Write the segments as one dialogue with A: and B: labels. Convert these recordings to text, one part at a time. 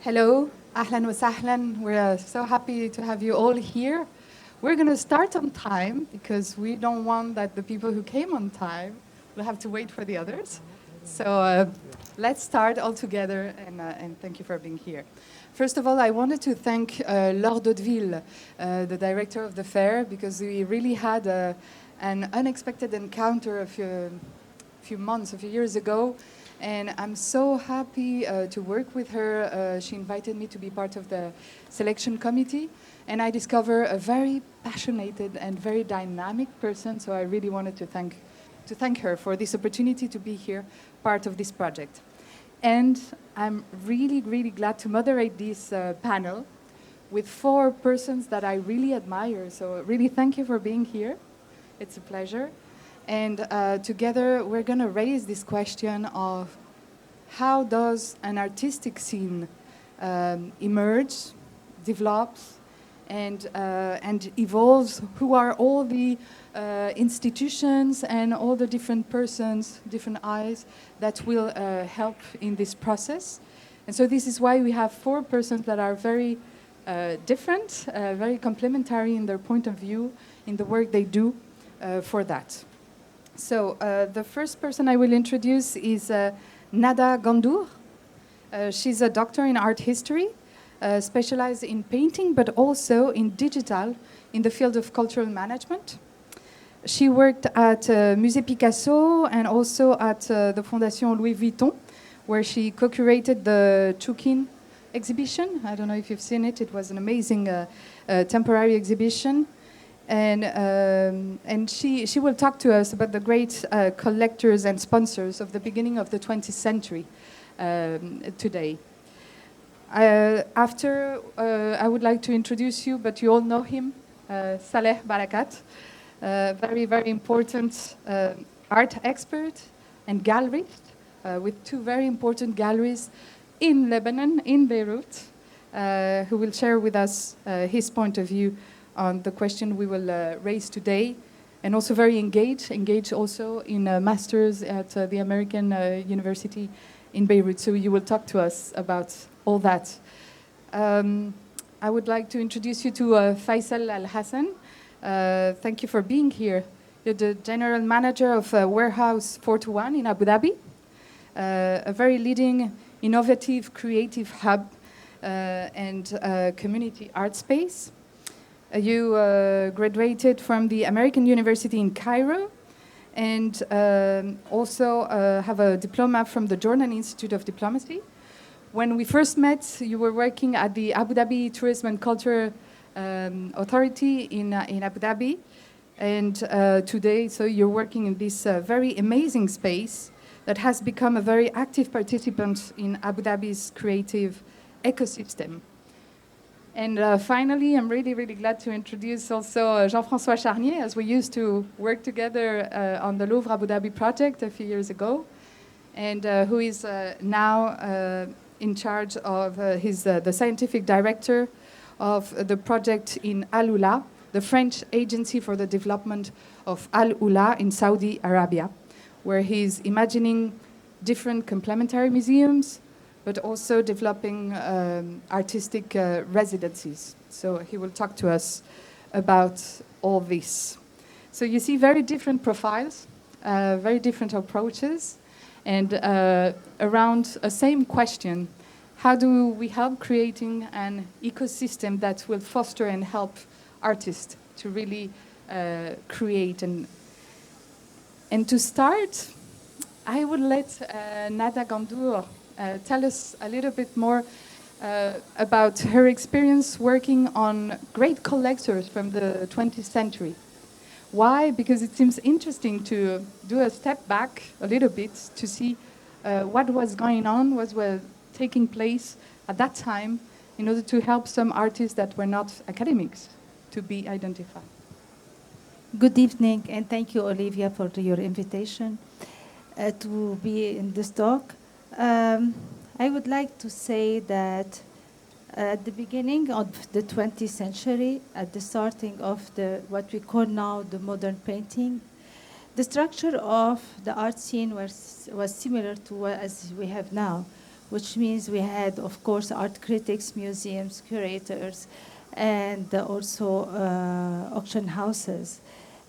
A: Hello, ahlan wa sahlan. We're so happy to have you all here. We're going to start on time because we don't want that the people who came on time will have to wait for the others. So let's start all together and thank you for being here. First of all, I wanted to thank Laure Daudeville, the director of the fair, because we really had an unexpected encounter a few years ago. And I'm so happy to work with her. She invited me to be part of the selection committee. And I discovered a very passionate and very dynamic person. So I really wanted to thank her for this opportunity to be here, part of this project. And I'm really, really glad to moderate this panel with 4 persons that I really admire. So really thank you for being here. It's a pleasure. And together we're going to raise this question of how does an artistic scene emerge, develops, and evolves? Who are all the institutions and all the different persons, different eyes that will help in this process? And so this is why we have 4 persons that are very different, very complementary in their point of view, in the work they do for that. So the first person I will introduce is Nada Ghandour. She's a doctor in art history, specialized in painting, but also in digital in the field of cultural management. She worked at Musée Picasso and also at the Fondation Louis Vuitton, where she co-curated the Chukin exhibition. I don't know if you've seen it. It was an amazing temporary exhibition. And she will talk to us about the great collectors and sponsors of the beginning of the 20th century today. After, I would like to introduce you, but you all know him, Saleh Barakat, very, very important art expert and gallerist with 2 very important galleries in Lebanon, in Beirut, who will share with us his point of view on the question we will raise today, and also very engaged also in a master's at the American University in Beirut. So you will talk to us about all that. I would like to introduce you to Faisal Al-Hassan. Thank you for being here. You're the general manager of Warehouse 421 in Abu Dhabi, a very leading, innovative, creative hub and community art space. You graduated from the American University in Cairo and also have a diploma from the Jordan Institute of Diplomacy. When we first met, you were working at the Abu Dhabi Tourism and Culture Authority in Abu Dhabi. And today, so you're working in this very amazing space that has become a very active participant in Abu Dhabi's creative ecosystem. And finally, I'm really, really glad to introduce also Jean-François Charnier, as we used to work together on the Louvre Abu Dhabi project a few years ago, and who is now in charge of the scientific director of the project in AlUla, the French agency for the development of AlUla in Saudi Arabia, where he's imagining different complementary museums, but also developing artistic residencies. So he will talk to us about all this. So you see very different profiles, very different approaches, and around a same question: how do we help creating an ecosystem that will foster and help artists to really create? And to start, I would let Nada Ghandour tell us a little bit more about her experience working on great collectors from the 20th century. Why? Because it seems interesting to do a step back a little bit to see what was going on, what was taking place at that time in order to help some artists that were not academics to be identified.
B: Good evening, and thank you, Olivia, for your invitation to be in this talk. I would like to say that at the beginning of the 20th century, at the starting of what we call now the modern painting, the structure of the art scene was similar to what as we have now, which means we had, of course, art critics, museums, curators, and also auction houses.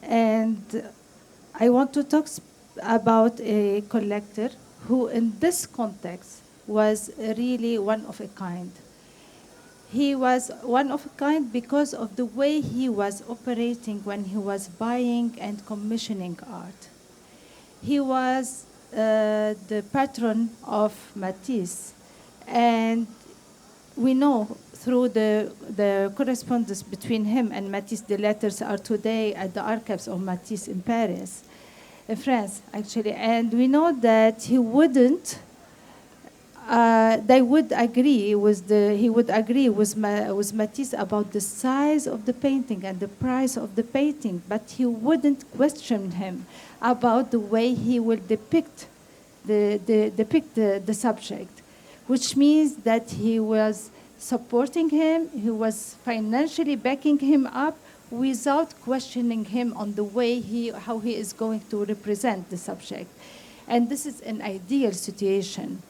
B: And I want to talk about a collector who, in this context, was really one of a kind. He was one of a kind because of the way he was operating when he was buying and commissioning art. He was the patron of Matisse, and we know through the correspondence between him and Matisse, the letters are today at the archives of Matisse in Paris, in France, actually. And we know that he wouldn't, they would agree with he would agree with Matisse about the size of the painting and the price of the painting, but he wouldn't question him about the way he will depict the subject, which means that he was supporting him, he was financially backing him up without questioning him on the way how he is going to represent the subject. And this is an ideal situation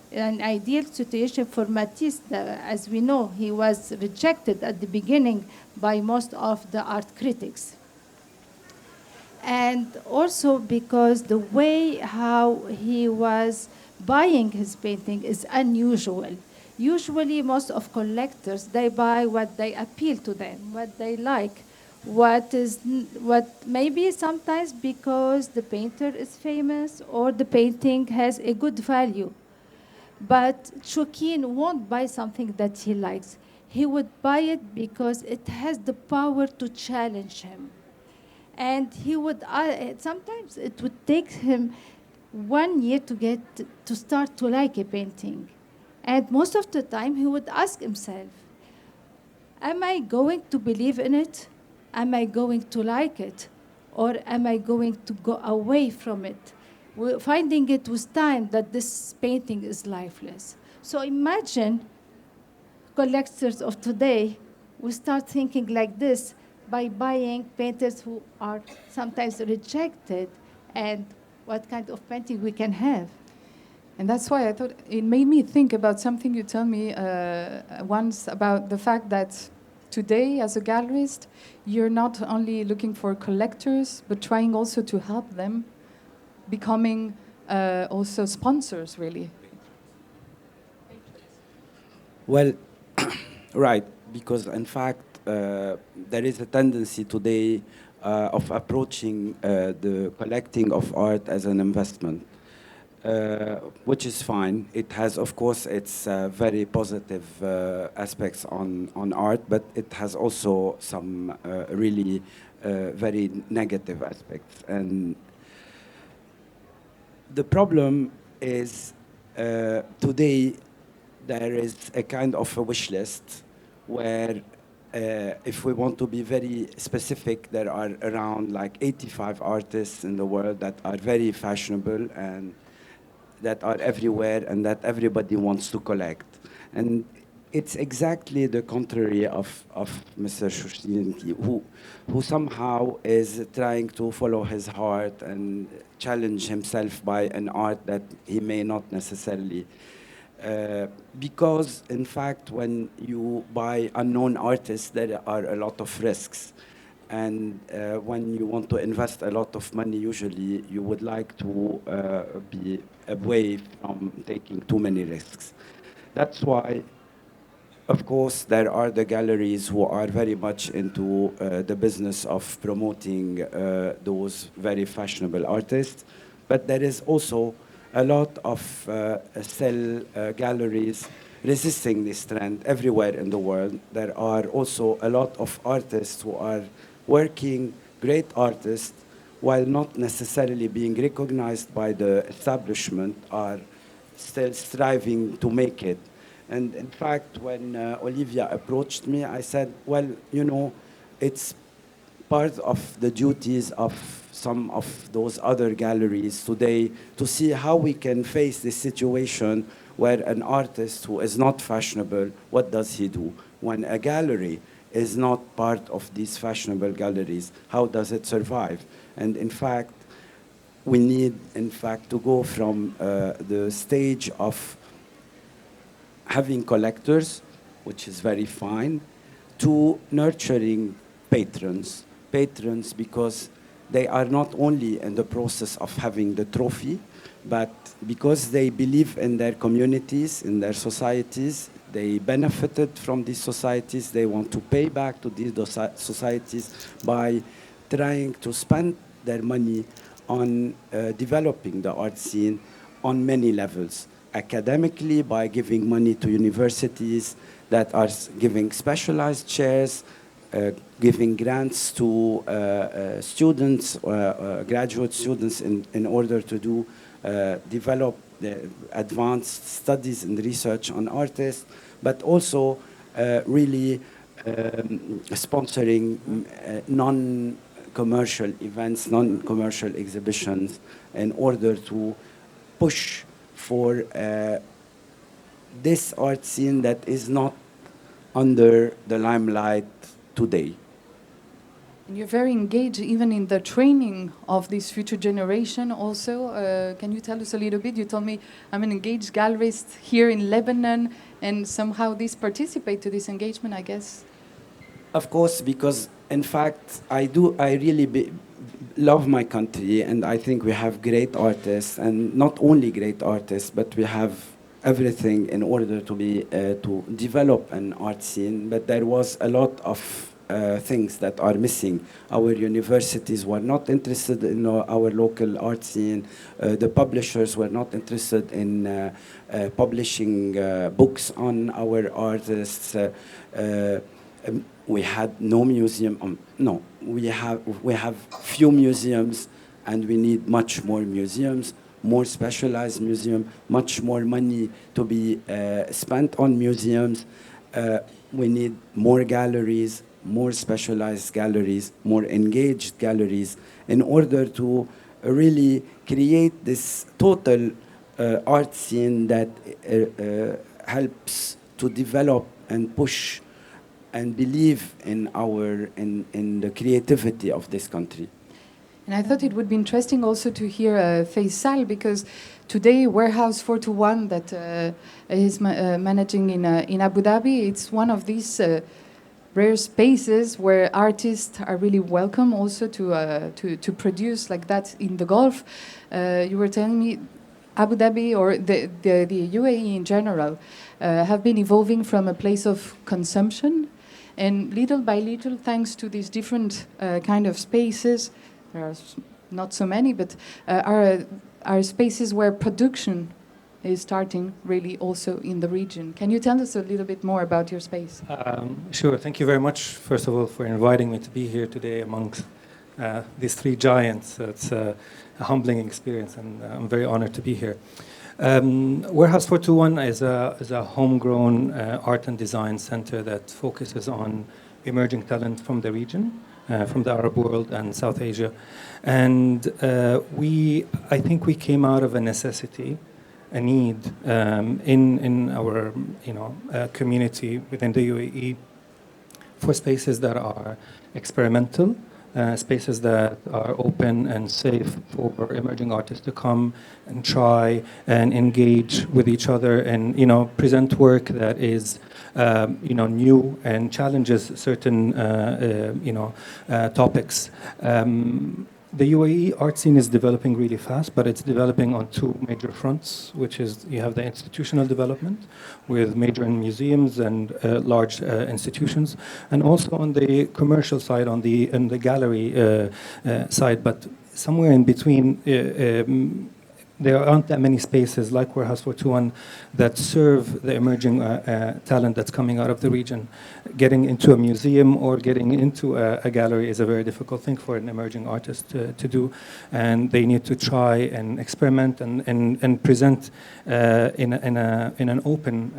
B: for Matisse. As we know, he was rejected at the beginning by most of the art critics. And also because the way how he was buying his painting is unusual. Usually most of collectors, they buy what they appeal to them, what they like, what maybe sometimes because the painter is famous or the painting has a good value. But Choukin won't buy something that he likes. He would buy it because it has the power to challenge him. And he would, sometimes it would take him 1 year to start to like a painting. And most of the time he would ask himself, am I going to believe in it? Am I going to like it? Or am I going to go away from it? We're finding it with time that this painting is lifeless. So imagine collectors of today will start thinking like this by buying painters who are sometimes rejected, and what kind of painting we can have.
A: And that's why I thought it made me think about something you told me once about the fact that today, as a gallerist, you're not only looking for collectors, but trying also to help them becoming also sponsors, really.
C: Well, right, because in fact, there is a tendency today of approaching the collecting of art as an investment. Which is fine. It has, of course, its very positive aspects on art, but it has also some really very negative aspects. And the problem is today there is a kind of a wish list where if we want to be very specific, there are around like 85 artists in the world that are very fashionable and that are everywhere and that everybody wants to collect. And it's exactly the contrary of Mr. Shushdinki, who somehow is trying to follow his heart and challenge himself by an art that he may not necessarily. Because, in fact, when you buy unknown artists, there are a lot of risks. And when you want to invest a lot of money, usually you would like to be away from taking too many risks. That's why, of course, there are the galleries who are very much into the business of promoting those very fashionable artists. But there is also a lot of galleries resisting this trend everywhere in the world. There are also a lot of artists who are working, great artists, while not necessarily being recognized by the establishment, are still striving to make it. And in fact, when Olivia approached me, I said, well, you know, it's part of the duties of some of those other galleries today to see how we can face this situation where an artist who is not fashionable, what does he do? When a gallery is not part of these fashionable galleries, how does it survive? And in fact, we need, in fact, to go from the stage of having collectors, which is very fine, to nurturing patrons. Patrons because they are not only in the process of having the trophy, but because they believe in their communities, in their societies, they benefited from these societies, they want to pay back to these societies by trying to spend their money on developing the art scene on many levels. Academically, by giving money to universities that are giving specialized chairs, giving grants to students, graduate students in order to do develop the advanced studies and research on artists, but also really sponsoring non-commercial events, non-commercial exhibitions in order to push for this art scene that is not under the limelight today.
A: And you're very engaged even in the training of this future generation also. Can you tell us a little bit? You told me I'm an engaged gallerist here in Lebanon, and somehow this participate to this engagement, I guess.
C: Of course, because in fact, I really love my country, and I think we have great artists, and not only great artists, but we have everything in order to be to develop an art scene. But there was a lot of things that are missing. Our universities were not interested in our local art scene. The publishers were not interested in publishing books on our artists. We had no museum. No, we have few museums, and we need much more museums, more specialized museum, much more money to be spent on museums. We need more galleries, more specialized galleries, more engaged galleries, in order to really create this total art scene that helps to develop and push and believe in the creativity of this country.
A: And I thought it would be interesting also to hear Faisal, because today Warehouse 421 that is managing in Abu Dhabi, it's one of these rare spaces where artists are really welcome also to produce like that in the Gulf. You were telling me Abu Dhabi or the UAE in general have been evolving from a place of consumption, and little by little, thanks to these different kind of spaces, there are not so many, but are spaces where production is starting really also in the region. Can you tell us a little bit more about your space?
D: Sure. Thank you very much, first of all, for inviting me to be here today amongst these three giants. It's a humbling experience, and I'm very honored to be here. Warehouse 421 is a homegrown art and design center that focuses on emerging talent from the region, from the Arab world and South Asia. And I think we came out of a necessity, a need in our community within the UAE for spaces that are experimental, spaces that are open and safe for emerging artists to come and try and engage with each other and present work that is new and challenges certain topics. The UAE art scene is developing really fast, but it's developing on two major fronts, which is you have the institutional development with major museums and large institutions, and also on the commercial side, in the gallery side. But somewhere in between, there aren't that many spaces like Warehouse 421 that serve the emerging talent that's coming out of the region. Getting into a museum or getting into a gallery is a very difficult thing for an emerging artist to do, and they need to try and experiment and present in an open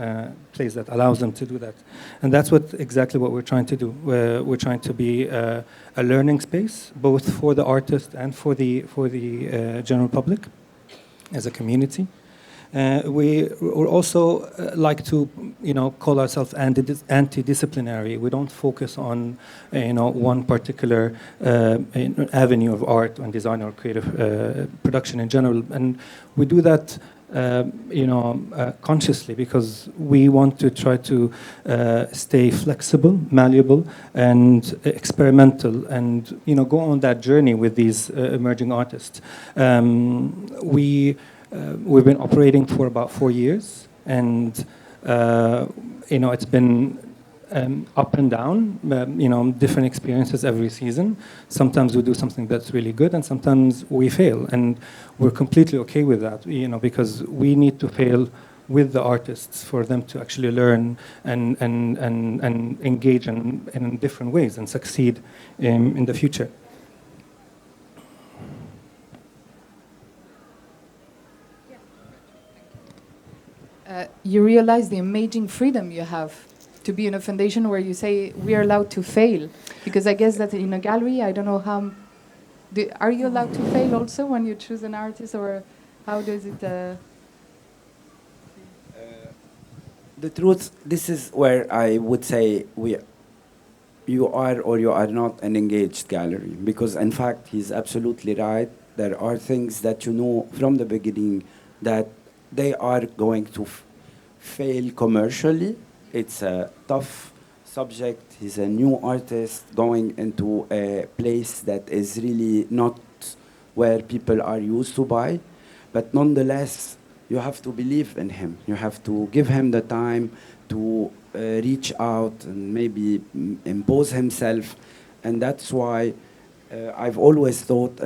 D: place that allows them to do that. And that's exactly what we're trying to do. We're trying to be a learning space, both for the artist and for the general public, as a community. We also like to, call ourselves anti-disciplinary. We don't focus on, one particular avenue of art and design or creative production in general. And we do that consciously, because we want to try to stay flexible, malleable, and experimental, and go on that journey with these emerging artists. We've been operating for about 4 years, and it's been up and down, different experiences every season. Sometimes we do something that's really good, and sometimes we fail, and we're completely okay with that, because we need to fail with the artists for them to actually learn and engage in different ways and succeed in the future.
A: You realize the amazing freedom you have to be in a foundation where you say we are allowed to fail, because I guess that in a gallery, I don't know how. Are you allowed to fail also when you choose an artist, or how does it?
C: The truth, this is where I would say you are or you are not an engaged gallery, because in fact he's absolutely right. There are things that you know from the beginning that they are going to fail commercially. It's a tough subject. He's a new artist going into a place that is really not where people are used to buy. But nonetheless, you have to believe in him. You have to give him the time to reach out and maybe impose himself. And that's why I've always thought,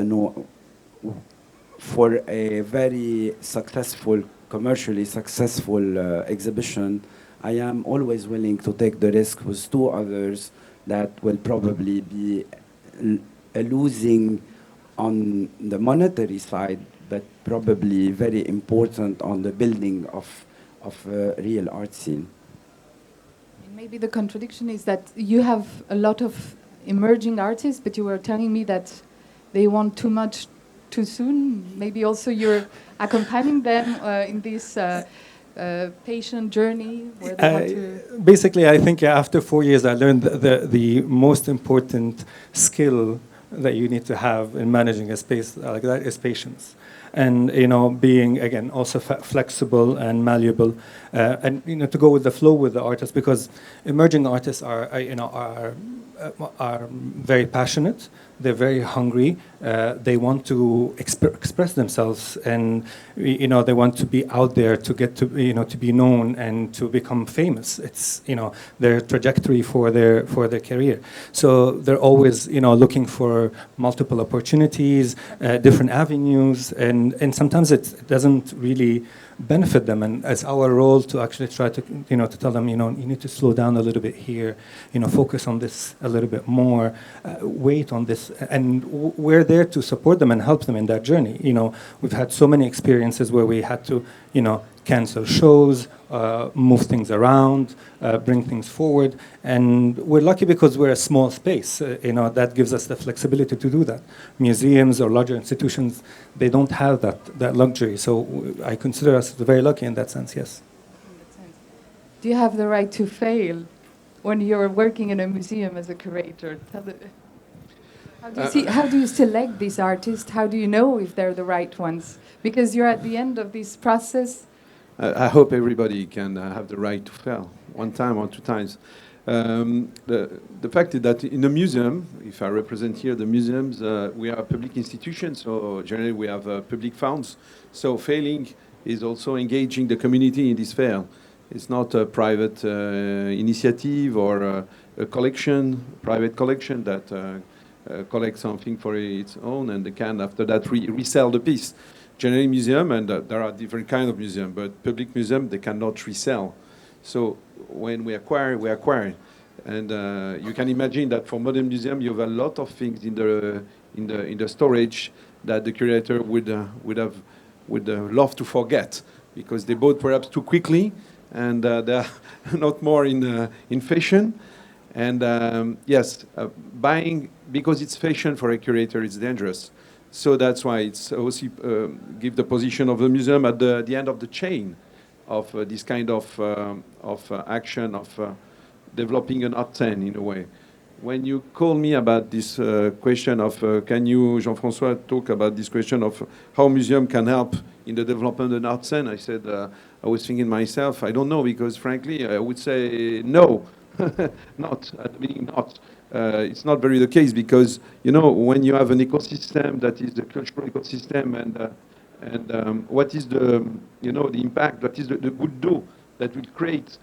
C: for a very successful, commercially successful exhibition, I am always willing to take the risk with 2 others that will probably be losing on the monetary side, but probably very important on the building of a real art scene.
A: Maybe the contradiction is that you have a lot of emerging artists, but you were telling me that they want too much too soon. Maybe also you're accompanying them in this patient journey where they want to...
D: Basically, I think after 4 years, I learned the most important skill that you need to have in managing a space like that is patience. And being again also flexible and malleable, and to go with the flow with the artists, because emerging artists are very passionate. They're very hungry. They want to express themselves, and they want to be out there to get to to be known and to become famous. It's their trajectory for their career. So they're always looking for multiple opportunities, different avenues, and sometimes it doesn't really benefit them, and it's our role to actually try to to tell them you need to slow down a little bit here, focus on this a little bit more, wait on this, and we're there to support them and help them in that journey. We've had so many experiences where we had to cancel shows, move things around, bring things forward, and we're lucky because we're a small space. That gives us the flexibility to do that. Museums or larger institutions, they don't have that luxury. So I consider us very lucky in that sense. Yes.
A: Do you have the right to fail when you're working in a museum as a curator? How do you select these artists? How do you know if they're the right ones? Because you're at the end of this process.
E: I hope everybody can have the right to fail 1 time or 2 times. The fact is that in a museum, if I represent here the museums, we are a public institution, so generally we have public funds. So failing is also engaging the community in this fair. It's not a private initiative or a collection, private collection that collects something for its own and they can after that resell the piece. Generally museum, and there are different kinds of museum, but public museum, they cannot resell. So when we acquire, we acquire. And you can imagine that for modern museum, you have a lot of things in the storage that the curator would love to forget because they bought perhaps too quickly and they're not more in fashion. And yes, buying because it's fashion for a curator is dangerous. So that's why it's also give the position of the museum at the end of the chain of this kind of action of developing an art scene in a way. when you call me about this question of, can you, Jean-François, talk about this question of how museum can help in the development of an art scene, I said, I was thinking myself, I don't know, because frankly, I would say no, not, at the beginning, not. It's not very the case, because, you know, when you have an ecosystem that is the cultural ecosystem, and what is the, you know, the impact, what is the good do that will create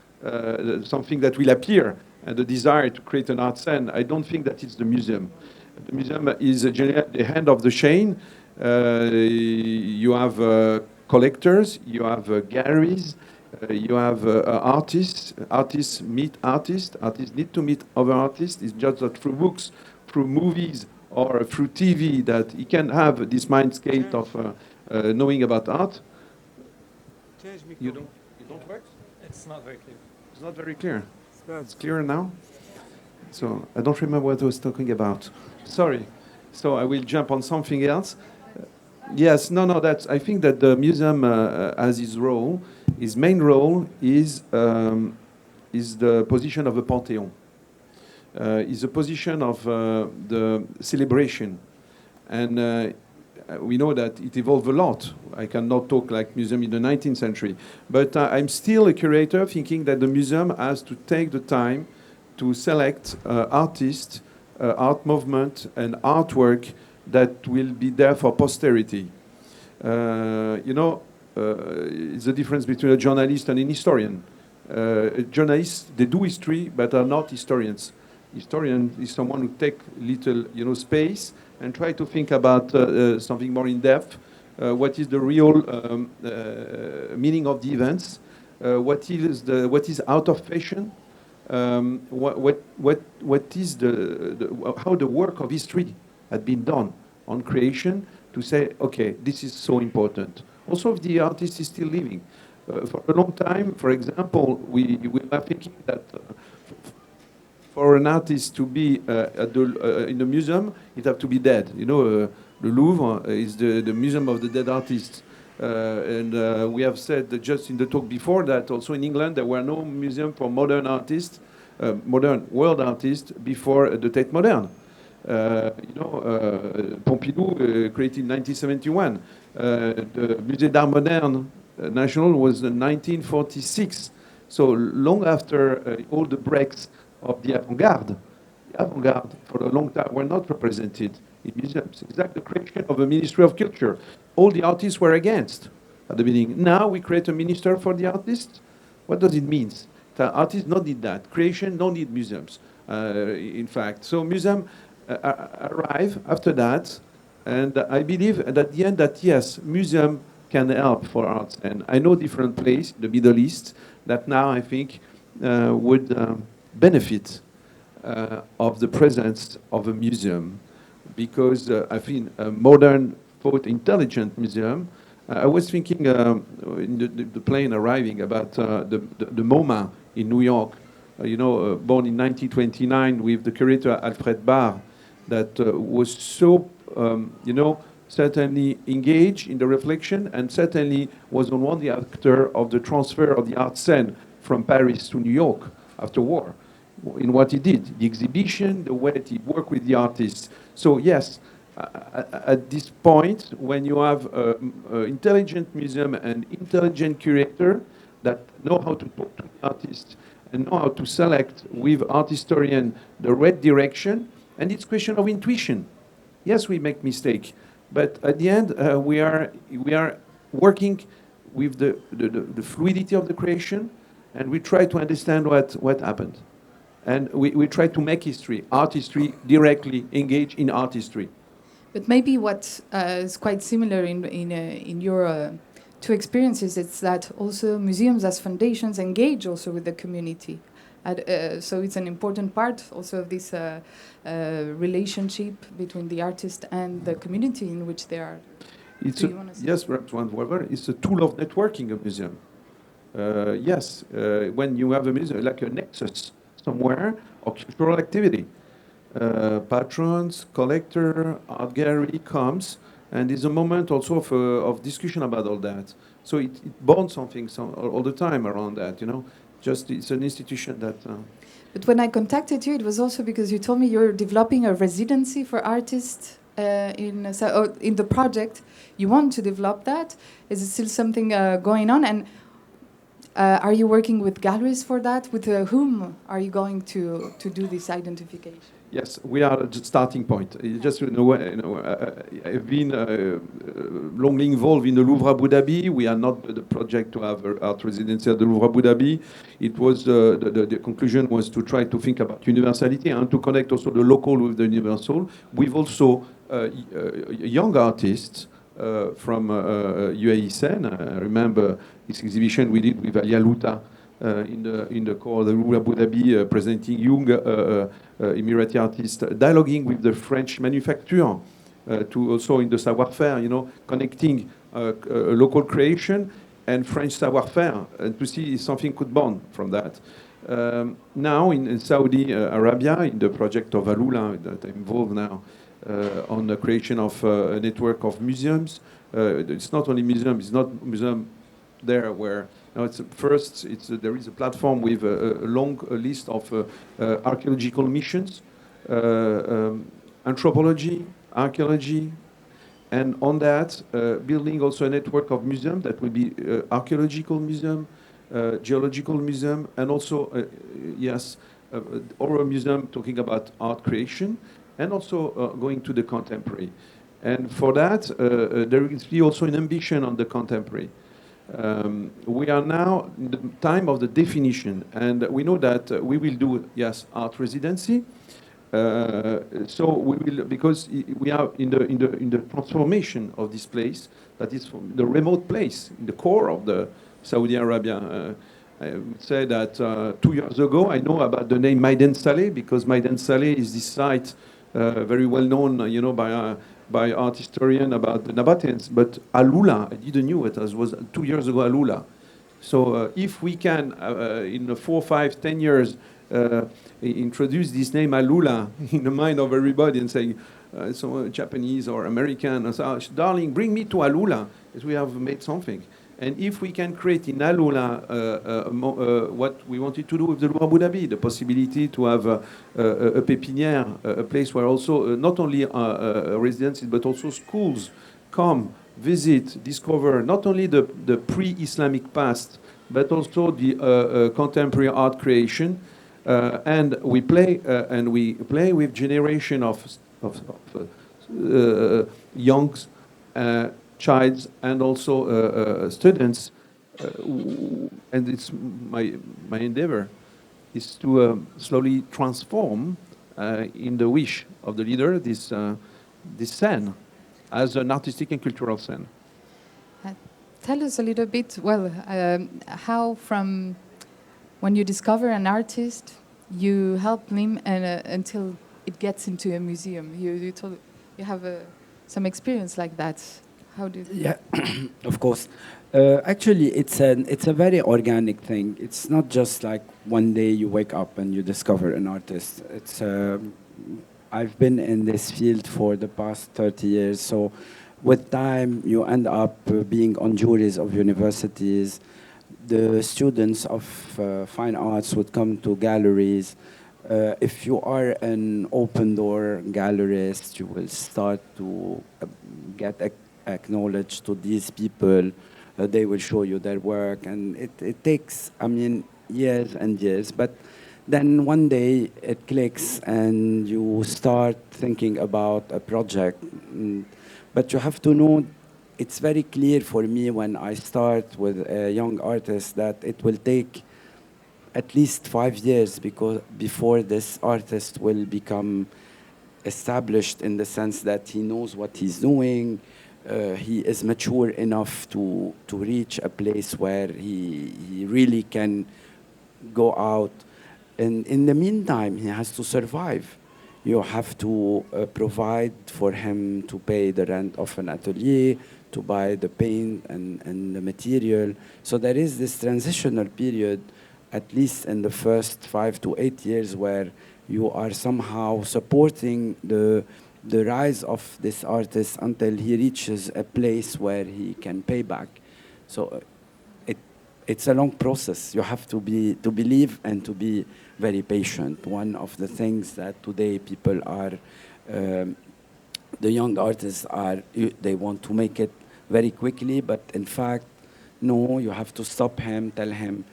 E: something that will appear, and the desire to create an art scene, I don't think that it's the museum. The museum is the hand of the chain. You have collectors, you have galleries, you have artists. Artists meet artists. Artists need to meet other artists. It's just that through books, through movies, or through TV that he can have this mindscape of knowing about art. You don't work?
D: It's not very clear.
E: It's not very clear. It's clearer now? So I don't remember what I was talking about. Sorry. So I will jump on something else. Yes, no, that's, I think that the museum has his role. His main role is the position of the Panthéon. Is the position of the celebration. And we know that it evolved a lot. I cannot talk like museum in the 19th century. But I'm still a curator thinking that the museum has to take the time to select artists, art movement, and artwork that will be there for posterity. You know, it's the difference between a journalist and an historian. Journalists, they do history, but are not historians. Historian is someone who take little, you know, space and try to think about something more in depth. What is the real meaning of the events? What is out of fashion? What is how the work of history had been done on creation to say, okay, this is so important. Also, if the artist is still living. For a long time, for example, we are thinking that for an artist to be in the museum, it have to be dead. You know, the Louvre is the museum of the dead artists. And we have said that just in the talk before that also in England there were no museum for modern artists, modern world artists before the Tate Modern. You know, Pompidou created in 1971. The Musée d'Art Moderne National was in 1946. So long after all the breaks of the avant-garde. The avant-garde for a long time were not represented in museums. It's like the creation of a Ministry of Culture. All the artists were against at the beginning. Now we create a minister for the artists. What does it mean? The artists don't need that. Creation don't need museums, in fact. So museums arrive after that. And I believe that at the end that, yes, museum can help for arts. And I know different places, the Middle East, that now I think would benefit of the presence of a museum, because I think a modern, thought, intelligent museum. I was thinking in the plane arriving about the MoMA in New York, you know, born in 1929 with the curator Alfred Barr, that was so, you know, certainly engaged in the reflection and certainly was on one the actor of the transfer of the art scene from Paris to New York after war, in what he did, the exhibition, the way that he worked with the artists. So yes, at this point, when you have an intelligent museum and intelligent curator that know how to talk to the artist and know how to select with art historian the right direction, and it's question of intuition. Yes, we make mistake, but at the end, we are working with the fluidity of the creation, and we try to understand what happened. And we try to make history, art history, directly engage in art history.
A: But maybe what is quite similar in your two experiences, it's that also museums as foundations engage also with the community. So it's an important part also of this relationship between the artist and the community in which they are.
E: Yes, perhaps one word. It's a tool of networking, a museum. Yes, when you have a museum, like a nexus somewhere, or cultural activity. Patrons, collector, art gallery comes, and it's a moment also of discussion about all that. So it bonds something all the time around that, you know. Just it's an institution that.
A: But when I contacted you, it was also because you told me you're developing a residency for artists in the project. You want to develop that. Is it still something going on? And are you working with galleries for that? With whom are you going to do this identification?
E: Yes, we are at the starting point. Just I've been longly involved in the Louvre Abu Dhabi. We are not the project to have art residency at the Louvre Abu Dhabi. It was the conclusion was to try to think about universality and to connect also the local with the universal. We've also young artists from UAE scene. I remember this exhibition we did with AlUla. In the core of the Louvre Abu Dhabi, presenting young Emirati artists, dialoguing with the French manufacturer, to also in the savoir-faire, connecting local creation and French savoir-faire, and to see if something could bond from that. Now in Saudi Arabia, in the project of AlUla that I'm involved now, on the creation of a network of museums. It's not only museums, it's not museum there where it's first. There is a platform with a long list of archaeological missions, anthropology, archaeology, and on that, building also a network of museums that will be archaeological museum, geological museum, and also oral museum talking about art creation, and also going to the contemporary. And for that, there is also an ambition on the contemporary. We are now in the time of the definition, and we know that we will do art residency. So we will, because we are in the transformation of this place that is from the remote place in the core of the Saudi Arabia. I would say that 2 years ago I know about the name Maidan Saleh, because Maidan Saleh is this site very well known, by art historian about the Nabateans, but AlUla, I didn't know it, as was 2 years ago AlUla. So if we can, in 4, 5, 10 years, introduce this name AlUla in the mind of everybody and say, so Japanese or American, or so, darling, bring me to AlUla, as we have made something. And if we can create in AlUla what we wanted to do with the Louvre Abu Dhabi, the possibility to have a pépinière, a place where also not only residences but also schools come, visit, discover not only the pre-Islamic past but also the contemporary art creation, and we play with generation of youngs. Childs and also students, and it's my endeavor is to slowly transform in the wish of the leader this scene as an artistic and cultural scene.
A: Tell us a little bit, how from when you discover an artist, you help him until it gets into a museum. You have some experience like that. How do you?
C: Yeah, of course. Actually, it's a very organic thing. It's not just like one day you wake up and you discover an artist. It's I've been in this field for the past 30 years. So with time, you end up being on juries of universities. The students of fine arts would come to galleries. If you are an open door gallerist, you will start to get acknowledged to these people. They will show you their work, and it takes, years and years. But then one day it clicks and you start thinking about a project. But you have to know, it's very clear for me when I start with a young artist that it will take at least 5 years before this artist will become established in the sense that he knows what he's doing. He is mature enough to reach a place where he really can go out. And in the meantime, he has to survive. You have to provide for him to pay the rent of an atelier, to buy the paint and the material. So there is this transitional period, at least in the first 5 to 8 years, where you are somehow supporting the rise of this artist until he reaches a place where he can pay back. So it's a long process. You have to believe and to be very patient. One of the things that today people are, the young artists are, they want to make it very quickly, but in fact, no, you have to stop him, tell him,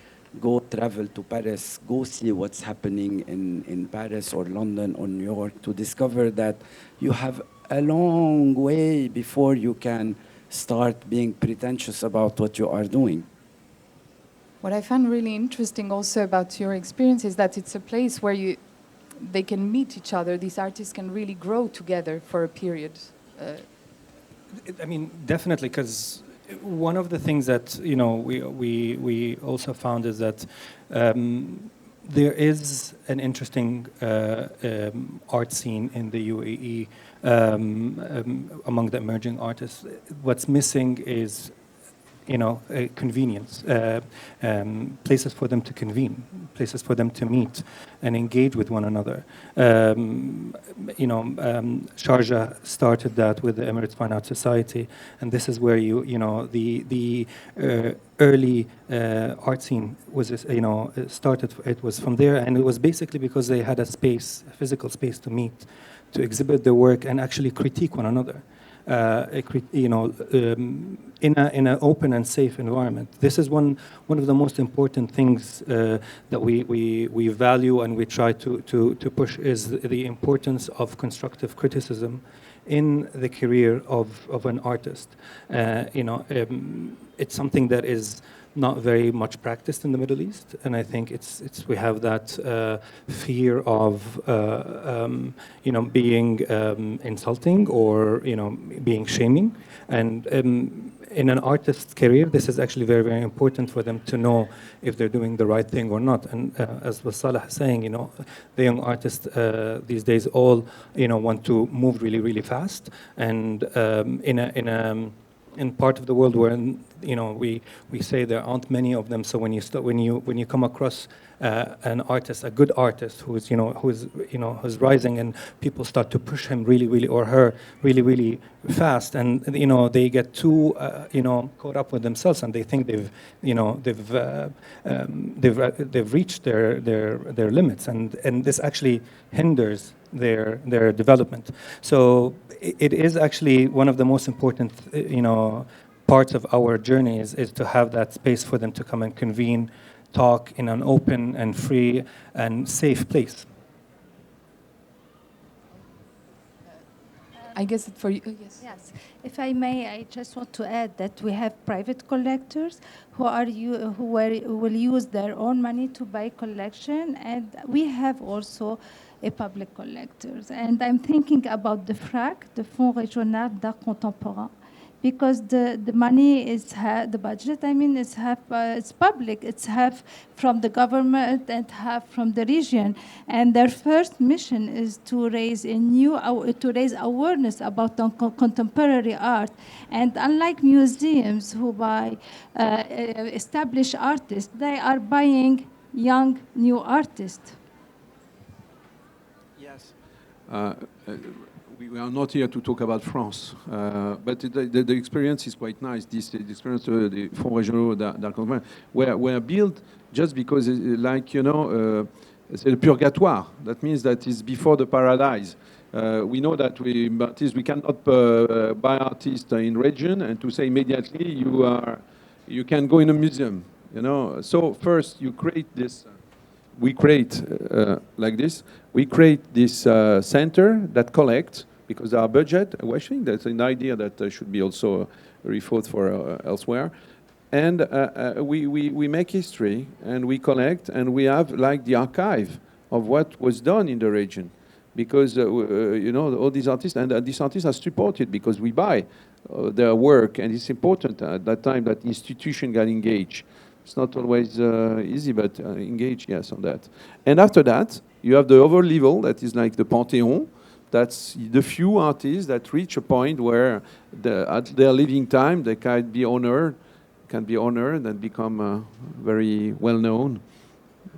C: go travel to Paris, go see what's happening in Paris or London or New York to discover that you have a long way before you can start being pretentious about what you are doing.
A: What I found really interesting also about your experience is that it's a place where they can meet each other. These artists can really grow together for a period.
D: I mean, definitely, because one of the things that we also found is that there is an interesting art scene in the UAE among the emerging artists. What's missing is convenience, places for them to convene, places for them to meet and engage with one another. Sharjah started that with the Emirates Fine Arts Society, and this is where the early art scene was started. It was from there, and it was basically because they had a space, a physical space to meet, to exhibit their work, and actually critique one another. In an open and safe environment. This is one of the most important things that we value and we try to push, is the importance of constructive criticism in the career of an artist. It's something that is not very much practiced in the Middle East, and I think we have that fear of being insulting or being shaming, and in an artist's career, this is actually very, very important for them to know if they're doing the right thing or not. And as was Saleh saying, the young artists these days all want to move really, really fast, and in part of the world where we say there aren't many of them. So when you come across an artist, a good artist who's rising, and people start to push him really, really, or her really, really fast, and they get too caught up with themselves, and they think they've reached their limits, and this actually hinders their development. So it is actually one of the most important parts of our journey is to have that space for them to come and convene, talk in an open and free and safe place.
A: I guess for you, yes.
B: Yes, if I may, I just want to add that we have private collectors who will use their own money to buy collection, and we have also a public collectors. And I'm thinking about the FRAC, the Fonds Régional d'Art Contemporain, because the money is the budget. I mean, it's public. It's half from the government and half from the region. And their first mission is to raise awareness about contemporary art. And unlike museums who buy established artists, they are buying young new artists.
E: Yes. We are not here to talk about France, but the experience is quite nice. The experience of the Fonds Régionaux d'Art Contemporain were built just because, it's a purgatoire. That means that it's before the paradise. We know that we cannot buy artists in region and to say immediately you can go in a museum. So first you create this. We create like this. We create this center that collects, because our budget, I think that's an idea that should be also refought for elsewhere. And we make history, and we collect, and we have like the archive of what was done in the region. Because, all these artists, and these artists are supported because we buy their work, and it's important at that time that institution got engaged. It's not always easy, but engage, yes, on that. And after that, you have the other level that is like the Panthéon. That's the few artists that reach a point where at their living time they can be honored and become very well known.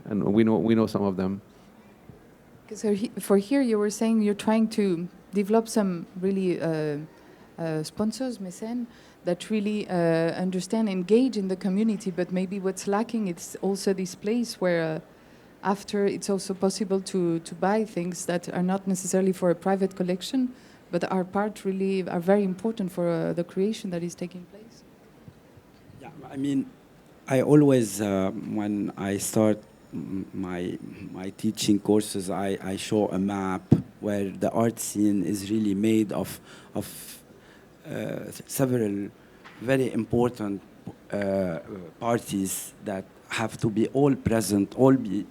E: And we know some of them.
A: So for here, you were saying you're trying to develop some really sponsors, mécènes, that really understand, engage in the community. But maybe what's lacking is also this place where after it's also possible to buy things that are not necessarily for a private collection, but are very important for the creation that is taking place.
C: Yeah, I mean, I always, when I start my teaching courses, I show a map where the art scene is really made of several very important parties that have to be all present, all be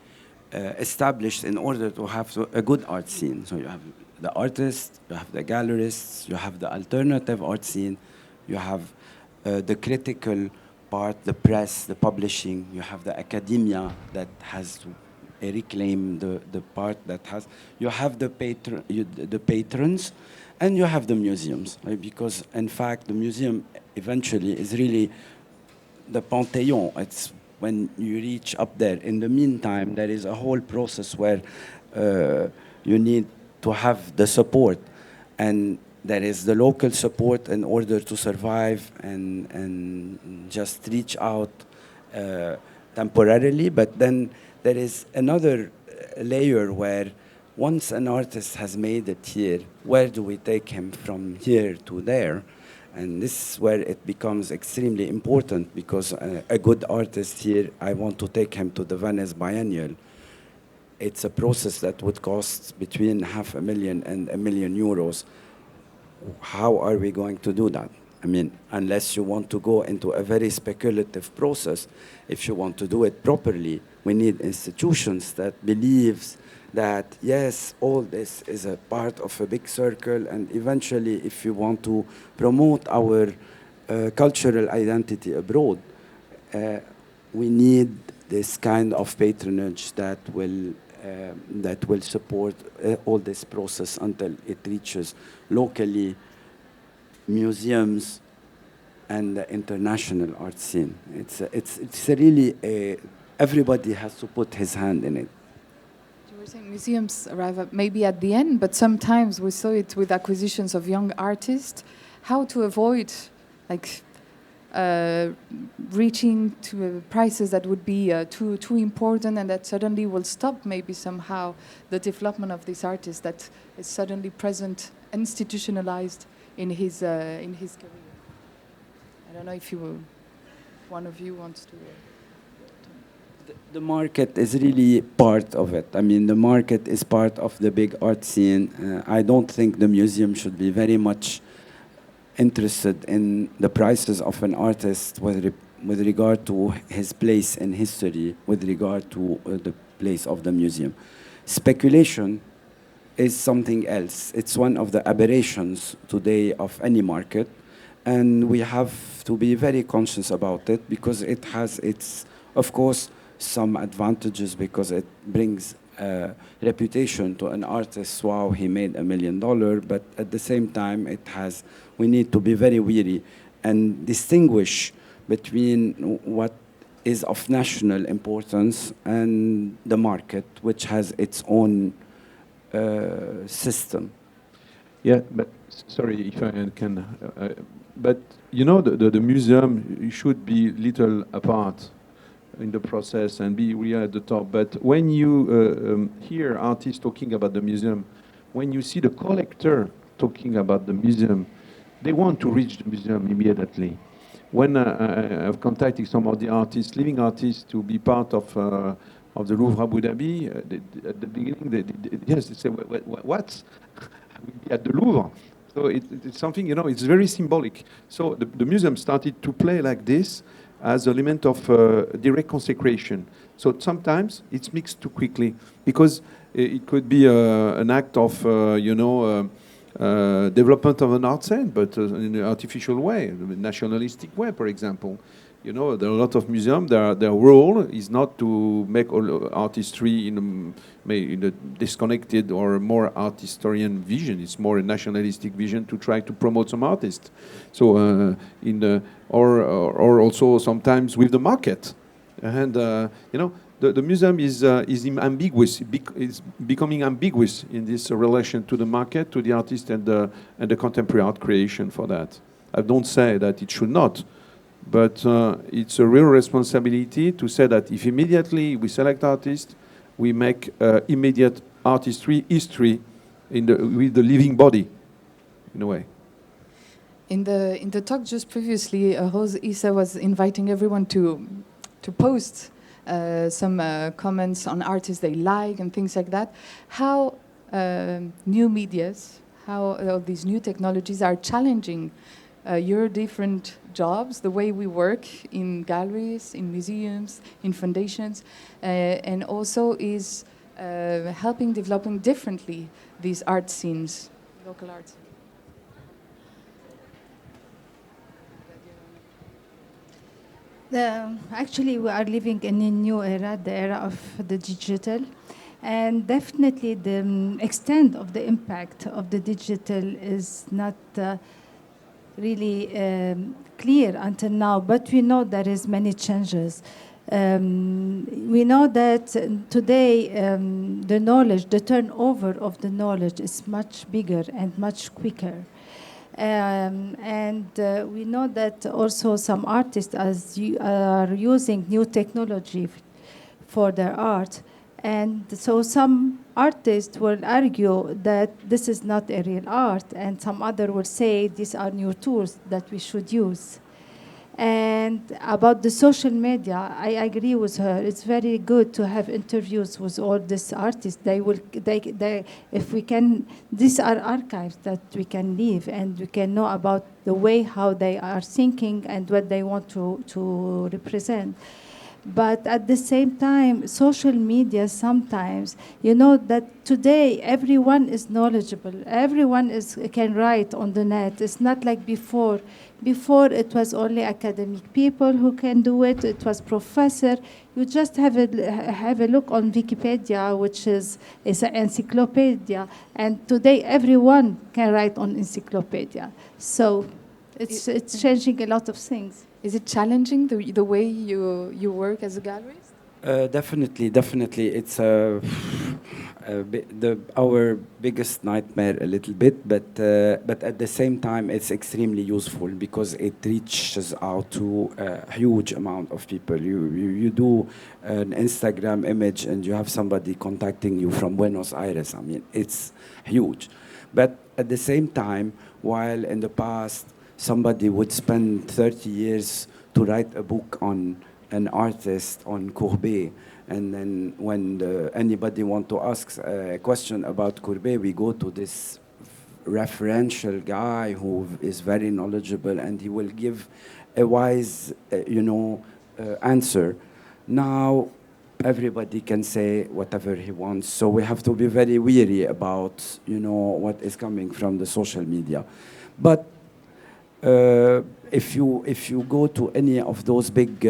C: established in order to have a good art scene. So you have the artists, you have the gallerists, you have the alternative art scene, you have the critical part, the press, the publishing, you have the academia that has to reclaim the part that has, you have the patrons, and you have the museums, right? Because in fact the museum eventually is really the Panthéon. It's when you reach up there. In the meantime, there is a whole process where you need to have the support, and there is the local support in order to survive and just reach out temporarily. But then there is another layer where once an artist has made it here, where do we take him from here to there? And this is where it becomes extremely important, because a good artist here, I want to take him to the Venice Biennial. It's a process that would cost between €500,000 and €1 million. How are we going to do that? I mean, unless you want to go into a very speculative process. If you want to do it properly, we need institutions that believes that, yes, all this is a part of a big circle, and eventually, if you want to promote our cultural identity abroad, we need this kind of patronage that will support all this process until it reaches locally, museums, and the international art scene. It's really everybody has to put his hand in it.
A: You were saying museums arrive maybe at the end, but sometimes we saw it with acquisitions of young artists. How to avoid, like, reaching to prices that would be too important, and that suddenly will stop maybe somehow the development of this artist that is suddenly present, institutionalized in his career. I don't know if one of you wants to.
C: The market is really part of it. I mean, the market is part of the big art scene. I don't think the museum should be very much interested in the prices of an artist with regard to his place in history, with regard to the place of the museum. Speculation is something else. It's one of the aberrations today of any market, and we have to be very conscious about it, because it has its, of course, some advantages, because it brings reputation to an artist. Wow, he made $1 million. But at the same time, we need to be very wary and distinguish between what is of national importance and the market, which has its own system.
E: Yeah, but sorry if I can, but you know, the museum should be little apart in the process and be really at the top. But when you hear artists talking about the museum, when you see the collector talking about the museum, they want to reach the museum immediately. When I've contacted some of the artists, living artists, to be part of the Louvre Abu Dhabi, at the beginning, they say, what? We'll be at the Louvre. So it's something, you know, it's very symbolic. So the museum started to play like this as an element of direct consecration. So sometimes it's mixed too quickly, because it could be an act of, development of an art scene, but in an artificial way, a nationalistic way, for example. You know, there are a lot of museums, their role is not to make all artistry in a disconnected or more art historian vision. It's more a nationalistic vision to try to promote some artists. So or also sometimes with the market. And, you know, the museum is ambiguous. It's becoming ambiguous in this relation to the market, to the artist, and the contemporary art creation for that. I don't say that it should not, but it's a real responsibility to say that if immediately we select artists, we make immediate artistry history with the living body, in a way.
A: In the talk just previously, Rose Issa was inviting everyone to post some comments on artists they like and things like that. How new medias, how these new technologies are challenging your different jobs, the way we work in galleries, in museums, in foundations, and also is helping developing differently these art scenes, local art scenes.
B: Actually, we are living in a new era, the era of the digital. And definitely the extent of the impact of the digital is not really clear until now, but we know there is many changes. We know that today the knowledge, the turnover of the knowledge is much bigger and much quicker. We know that also some artists are using new technology for their art. And so some artists will argue that this is not a real art, and some other will say these are new tools that we should use. And about the social media, I agree with her. It's very good to have interviews with all these artists. If we can, these are archives that we can leave, and we can know about the way how they are thinking and what they want to represent. But at the same time, social media sometimes, you know that today everyone is knowledgeable. Everyone can write on the net. It's not like before. Before it was only academic people who can do it. It was professor. You just have a look on Wikipedia, which is an encyclopedia. And today everyone can write on encyclopedia. So it's changing a lot of things.
A: Is it challenging the way you work as a gallerist?
C: Definitely. It's our biggest nightmare a little bit, but at the same time, it's extremely useful because it reaches out to a huge amount of people. You do an Instagram image and you have somebody contacting you from Buenos Aires. I mean, it's huge. But at the same time, while in the past, somebody would spend 30 years to write a book on an artist, on Courbet, and then when anybody want to ask a question about Courbet, we go to this referential guy who is very knowledgeable, and he will give a wise, answer. Now, everybody can say whatever he wants, so we have to be very wary about, what is coming from the social media. But if you go to any of those big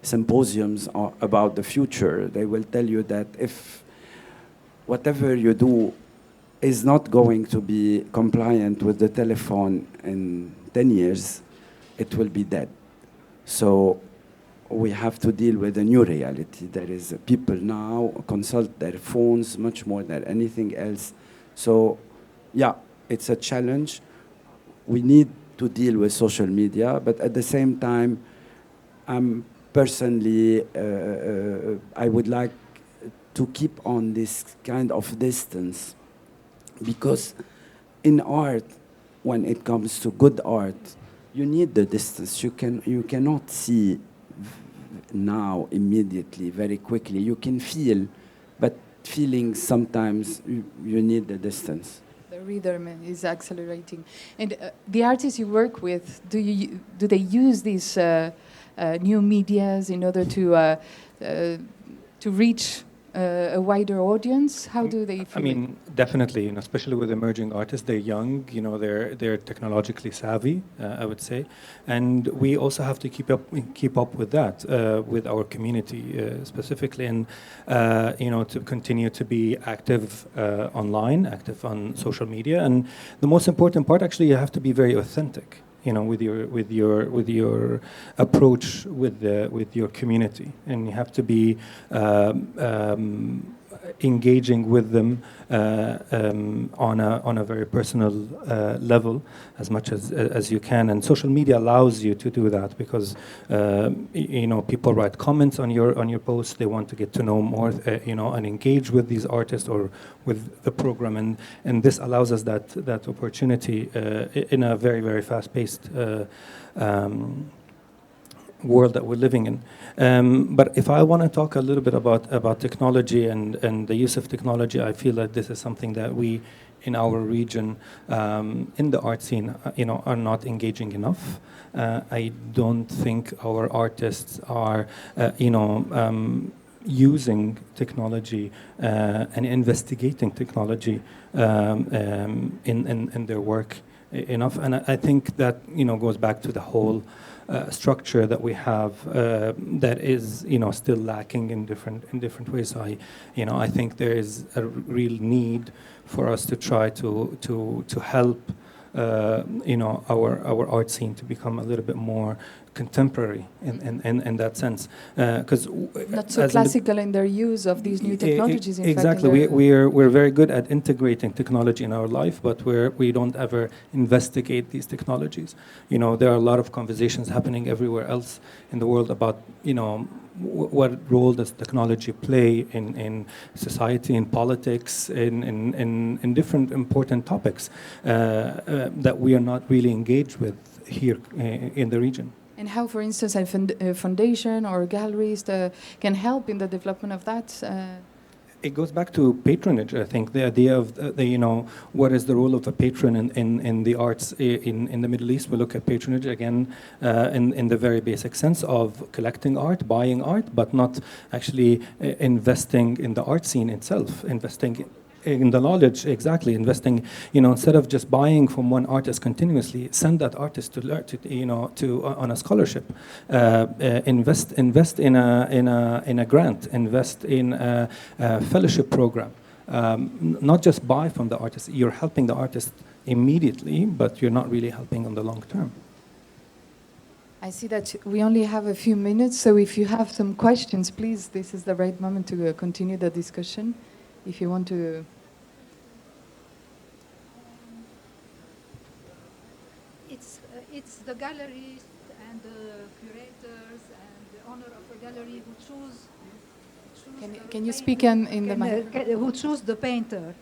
C: symposiums about the future, they will tell you that if whatever you do is not going to be compliant with the telephone in 10 years, it will be dead. So we have to deal with a new reality. There is people now consult their phones much more than anything else. So yeah, it's a challenge. We need to deal with social media, but at the same time, personally, I would like to keep on this kind of distance, because in art, when it comes to good art, you need the distance. You cannot see now immediately, very quickly. You can feel, but feeling sometimes you need the distance.
A: The rhythm is accelerating. And the artists you work with, do they use these new medias in order to reach a wider audience? How do they feel?
D: I mean, definitely, especially with emerging artists, they're young, they're technologically savvy, I would say, and we also have to keep up with that, with our community specifically, and to continue to be active online, active on social media, and the most important part, actually, you have to be very authentic. you know, with your approach with your community, and you have to be engaging with them on a very personal level as much as you can. And social media allows you to do that because you know, people write comments on your posts. They want to get to know more, you know, and engage with these artists or with the program, and this allows us that opportunity in a very, very fast-paced world that we're living in. But if I want to talk a little bit about technology and the use of technology, I feel that this is something that we in our region, in the art scene, you know, are not engaging enough. I don't think our artists are, you know, using technology and investigating technology in their work enough. And I think that, you know, goes back to the whole structure that we have that is, you know, still lacking in different ways. So I think there is a real need for us to try to help you know, our art scene to become a little bit more contemporary in that sense, because
A: not so classical in their use of these new technologies.
D: Exactly, we're very good at integrating technology in our life, but we don't ever investigate these technologies. You know, there are a lot of conversations happening everywhere else in the world about, you know, what role does technology play in society, in politics, in different important topics that we are not really engaged with here in the region.
A: And how, for instance, a foundation or galleries can help in the development of that?
D: It goes back to patronage, I think. The idea of, you know, what is the role of a patron in the arts in the Middle East? We look at patronage, again, in the very basic sense of collecting art, buying art, but not actually investing in the art scene itself, investing in the knowledge, exactly, investing, you know, instead of just buying from one artist continuously, send that artist to learn, you know, on a scholarship, invest in a grant, invest in a fellowship program, not just buy from the artist. You're helping the artist immediately, but you're not really helping on the long term.
A: I see that we only have a few minutes, so if you have some questions, please, this is the right moment to continue the discussion. If you want to...
F: It's the galleries and the curators and the owner of a gallery who choose
A: can you speak in the mic?
F: Who choose the painter.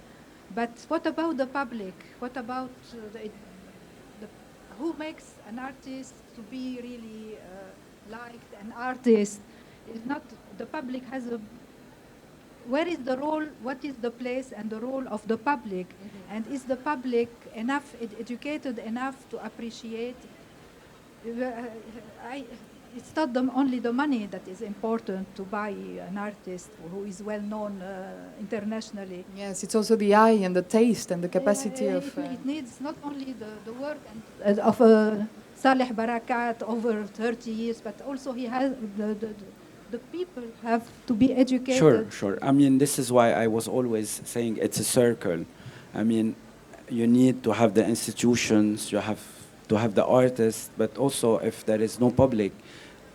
F: But what about the public? What about who makes an artist to be really liked? An artist is not... The public has a... Where is the role, what is the place and the role of the public? Mm-hmm. And is the public enough educated enough to appreciate? It's not only the money that is important to buy an artist who is well known internationally.
A: Yes, it's also the eye and the taste and the capacity of...
F: It needs not only the work of Saleh Barakat over 30 years, but also he has the people have to be educated.
C: Sure. I mean, this is why I was always saying it's a circle. I mean, you need to have the institutions, you have to have the artists, but also if there is no public.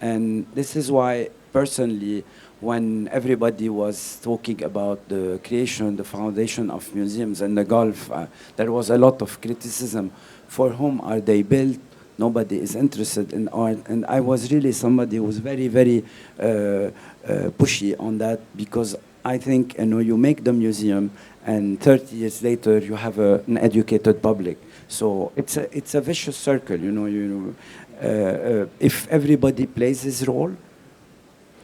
C: And this is why, personally, when everybody was talking about the creation, the foundation of museums in the Gulf, there was a lot of criticism. For whom are they built? Nobody is interested in art, and I was really somebody who was very, very pushy on that, because I think, you know, you make the museum, and 30 years later you have an educated public. So it's a vicious circle, you know. If everybody plays his role,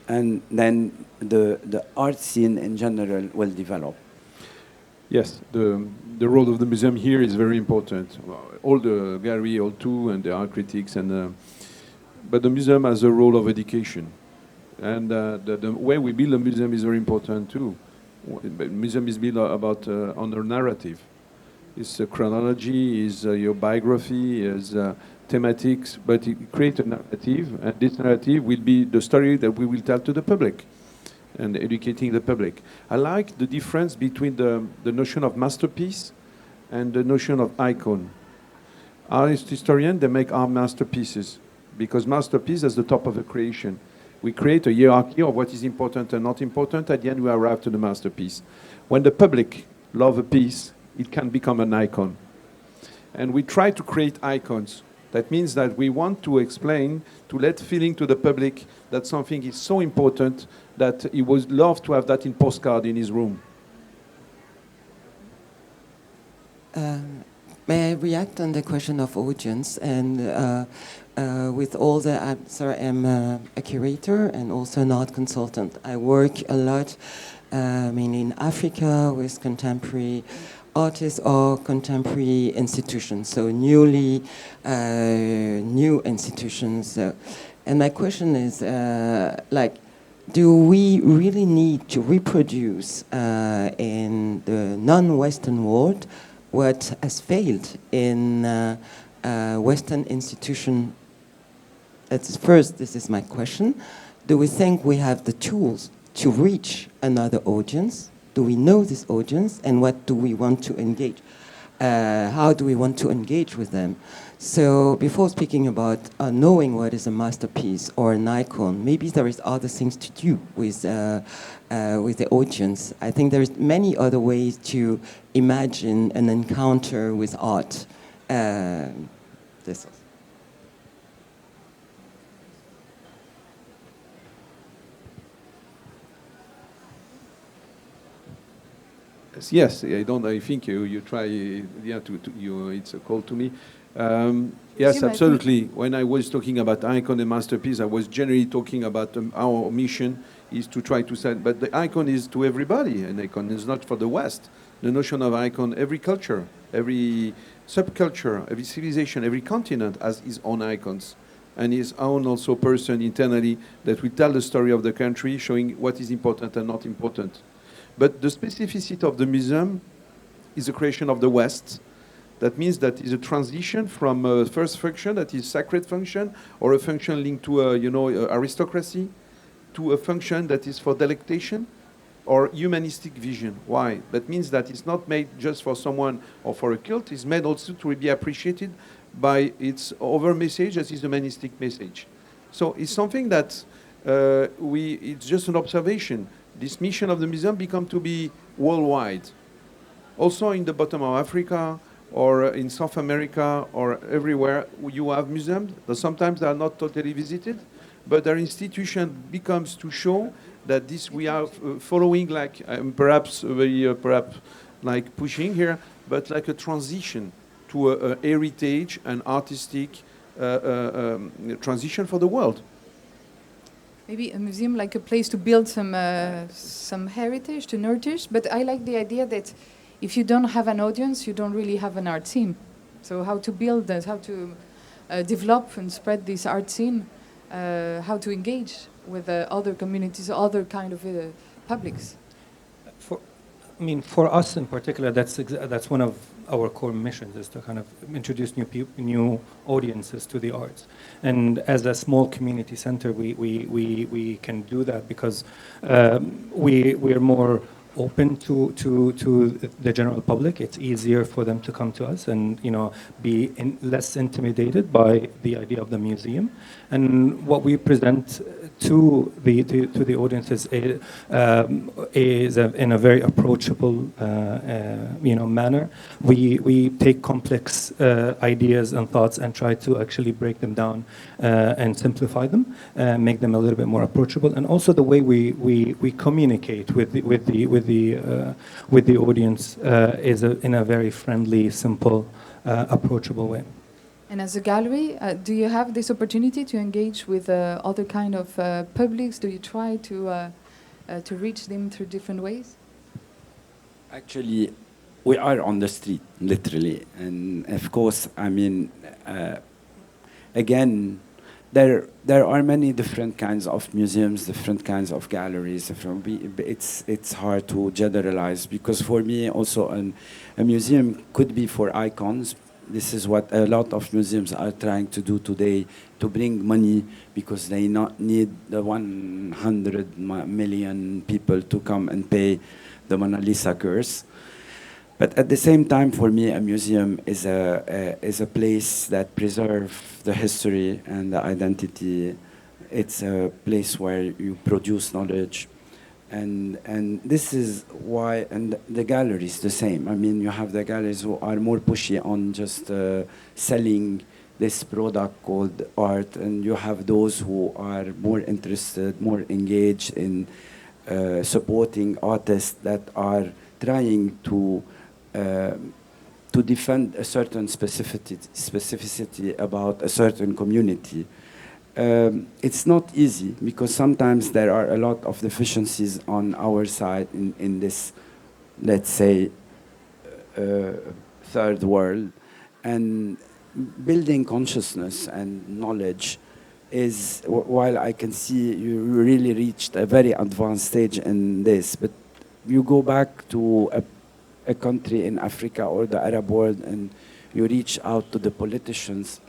C: and then the art scene in general will develop.
E: Yes, the role of the museum here is very important. All the gallery, all too, and the art critics, but the museum has a role of education, and the way we build a museum is very important too. The museum is built about on a narrative. It's a chronology, is your biography, is thematics, but it creates a narrative, and this narrative will be the story that we will tell to the public, and educating the public. I like the difference between the notion of masterpiece and the notion of icon. Art historians, they make art masterpieces, because masterpiece is the top of the creation. We create a hierarchy of what is important and not important. At the end, we arrive to the masterpiece. When the public love a piece, it can become an icon. And we try to create icons. That means that we want to explain, to let feeling to the public that something is so important that he would love to have that in postcard in his room.
G: May I react on the question of audience? And with all the answer, I'm a curator and also an art consultant. I work a lot, mainly in Africa, with contemporary artists or contemporary institutions, so new institutions. And my question is, do we really need to reproduce in the non-Western world what has failed in Western institution? That's first, this is my question. Do we think we have the tools to reach another audience? Do we know this audience, and what do we want to engage? How do we want to engage with them? So before speaking about knowing what is a masterpiece or an icon, maybe there is other things to do with the audience. I think there's many other ways to imagine an encounter with art. This is.
E: Yes, I think you try. Yeah, it's a call to me. Yes, absolutely. When I was talking about icon and masterpiece, I was generally talking about our mission is to try to set. But the icon is to everybody. An icon is not for the West. The notion of icon, every culture, every subculture, every civilization, every continent has its own icons, and his own also person internally that will tell the story of the country, showing what is important and not important. But the specificity of the museum is a creation of the West. That means that is a transition from a first function that is sacred function or a function linked to aristocracy to a function that is for delectation or humanistic vision. Why? That means that it's not made just for someone or for a cult. It's made also to be appreciated by its other message, as is the humanistic message. So it's something that it's just an observation. This mission of the museum become to be worldwide. Also in the bottom of Africa or in South America or everywhere you have museums that sometimes they are not totally visited, but their institution becomes to show that this we are following like perhaps very perhaps like pushing here, but like a transition to a heritage and artistic transition for the world.
A: Maybe a museum like a place to build some heritage, to nurture. But I like the idea that if you don't have an audience, you don't really have an art scene. So how to build that, how to develop and spread this art scene, how to engage with other communities, other kind of publics.
D: For us in particular, that's one of our core missions, is to kind of introduce new audiences to the arts. And as a small community center, we can do that because we are more open to the general public. It's easier for them to come to us and be less intimidated by the idea of the museum. And what we present to the audience is in a very approachable manner. We take complex ideas and thoughts and try to actually break them down and simplify them, make them a little bit more approachable. And also the way we communicate with the audience is in a very friendly, simple, approachable way.
A: And as a gallery, do you have this opportunity to engage with other kind of publics? Do you try to reach them through different ways?
C: Actually, we are on the street, literally. And of course, I mean, again, there are many different kinds of museums, different kinds of galleries. It's hard to generalize because for me also a museum could be for icons. This is what a lot of museums are trying to do today, to bring money because they not need the 100 million people to come and pay the Mona Lisa curse. But at the same time, for me, a museum is a place that preserves the history and the identity. It's a place where you produce knowledge. And this is why, and the galleries the same. I mean, you have the galleries who are more pushy on just selling this product called art, and you have those who are more interested, more engaged in supporting artists that are trying to defend a certain specificity about a certain community. It's not easy because sometimes there are a lot of deficiencies on our side in this, let's say, third world. And building consciousness and knowledge is, while I can see you really reached a very advanced stage in this, but you go back to a country in Africa or the Arab world and you reach out to the politicians,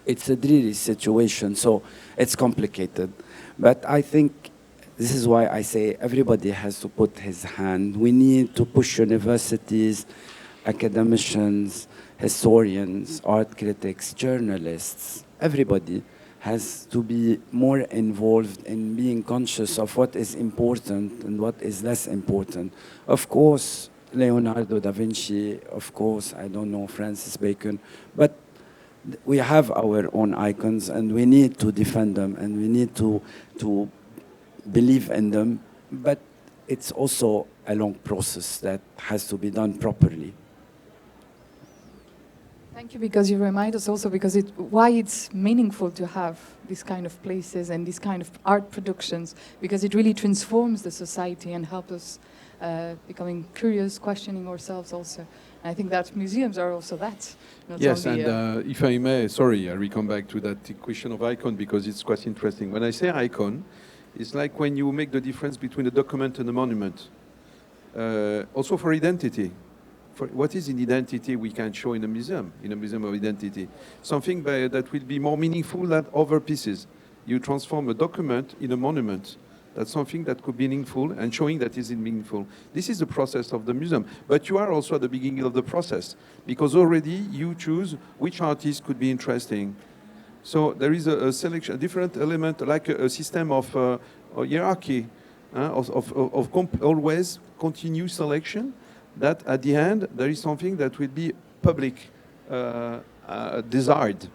C: it's a dreary situation, so it's complicated. But I think this is why I say everybody has to put his hand. We need to push universities, academicians, historians, art critics, journalists, everybody has to be more involved in being conscious of what is important and what is less important. Of course, Leonardo da Vinci, of course, I don't know, Francis Bacon, but we have our own icons and we need to defend them and we need to believe in them, but it's also a long process that has to be done properly.
A: Thank you, because you remind us also why it's meaningful to have these kind of places and these kind of art productions, because it really transforms the society and helps us becoming curious, questioning ourselves also. And I think that museums are also that.
E: Yes, and if I may, sorry, I will come back to that question of icon because it's quite interesting. When I say icon, it's like when you make the difference between a document and a monument. Also for identity. For what is an identity we can show in a museum of identity? Something that will be more meaningful than other pieces. You transform a document in a monument. That's something that could be meaningful and showing that is meaningful. This is the process of the museum. But you are also at the beginning of the process because already you choose which artist could be interesting. So there is a selection, a different element, like a system of hierarchy, always continuous selection, that at the end there is something that will be public, desired.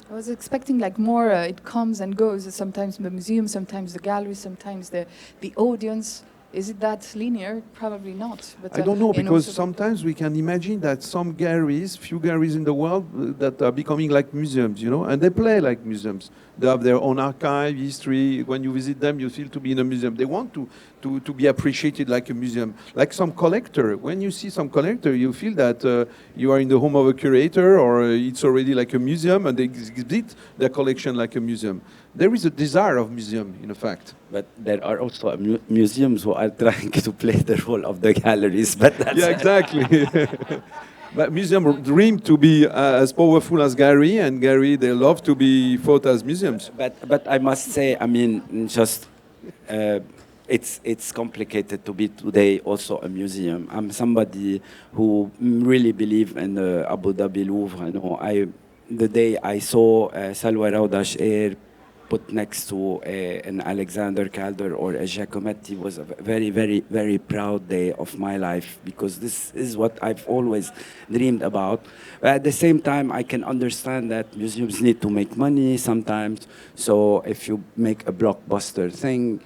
A: I was expecting like more, it comes and goes, sometimes the museum, sometimes the gallery, sometimes the audience. Is it that linear? Probably not. But,
E: I don't know, because sometimes we can imagine that some galleries, few galleries in the world that are becoming like museums, you know, and they play like museums. They have their own archive, history. When you visit them, you feel to be in a museum. They want to be appreciated like a museum. Like some collector. When you see some collector, you feel that you are in the home of a curator or it's already like a museum and they exhibit their collection like a museum. There is a desire of museum, in fact.
C: But there are also museums who are trying to play the role of the galleries. But that's
E: yeah, exactly. But museums dream to be as powerful as gallery, and gallery, they love to be thought as museums.
C: But I must say, I mean, just it's complicated to be today also a museum. I'm somebody who really believe in the Abu Dhabi Louvre. You know, the day I saw Salwa Raudash put next to an Alexander Calder or a Giacometti was a very, very, very proud day of my life, because this is what I've always dreamed about. But at the same time, I can understand that museums need to make money sometimes. So if you make a blockbuster thing,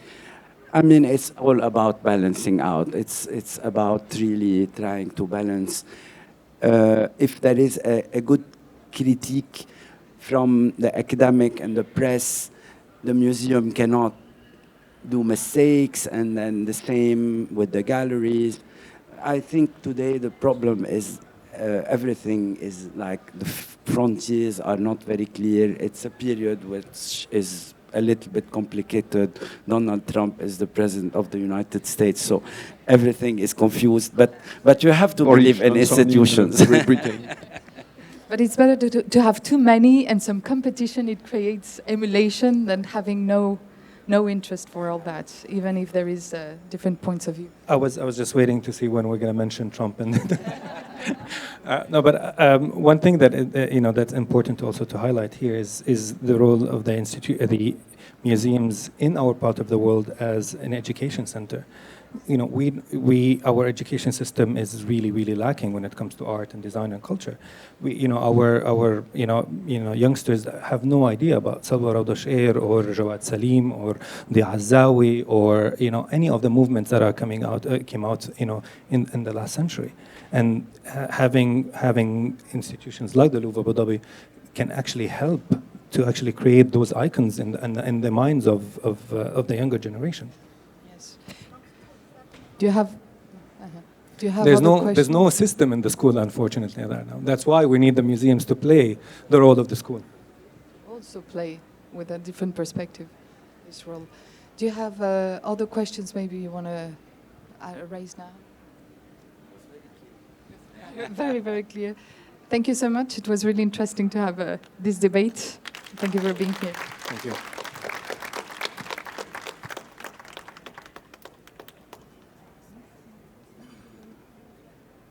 C: I mean, it's all about balancing out. It's about really trying to balance. If there is a good critique from the academic and the press, the museum cannot do mistakes, and then the same with the galleries. I think today the problem is everything is like the frontiers are not very clear. It's a period which is a little bit complicated. Donald Trump is the president of the United States, so everything is confused. But you have to believe in institutions.
E: Great Britain.
A: But it's better to have too many and some competition. It creates emulation than having no no interest for all that, even if there is different points of view.
D: I was just waiting to see when we're going to mention Trump. And no, but one thing that that's important also to highlight here is the role of the museums in our part of the world as an education center. Our education system is really lacking when it comes to art and design and culture. Our youngsters have no idea about Salwa Rawda Shair or Jawad Salim or the Azzawi or any of the movements that are came out in the last century. And having institutions like the Louvre Abu Dhabi can actually help to actually create those icons in the minds of the younger generation.
A: Do you have
D: there's no system in the school, unfortunately, right now. That's why we need the museums to play the role of the school.
A: Also play with a different perspective this role. Do you have other questions maybe you want to raise now? Very, very clear. Thank you so much. It was really interesting to have this debate. Thank you for being here.
D: Thank you.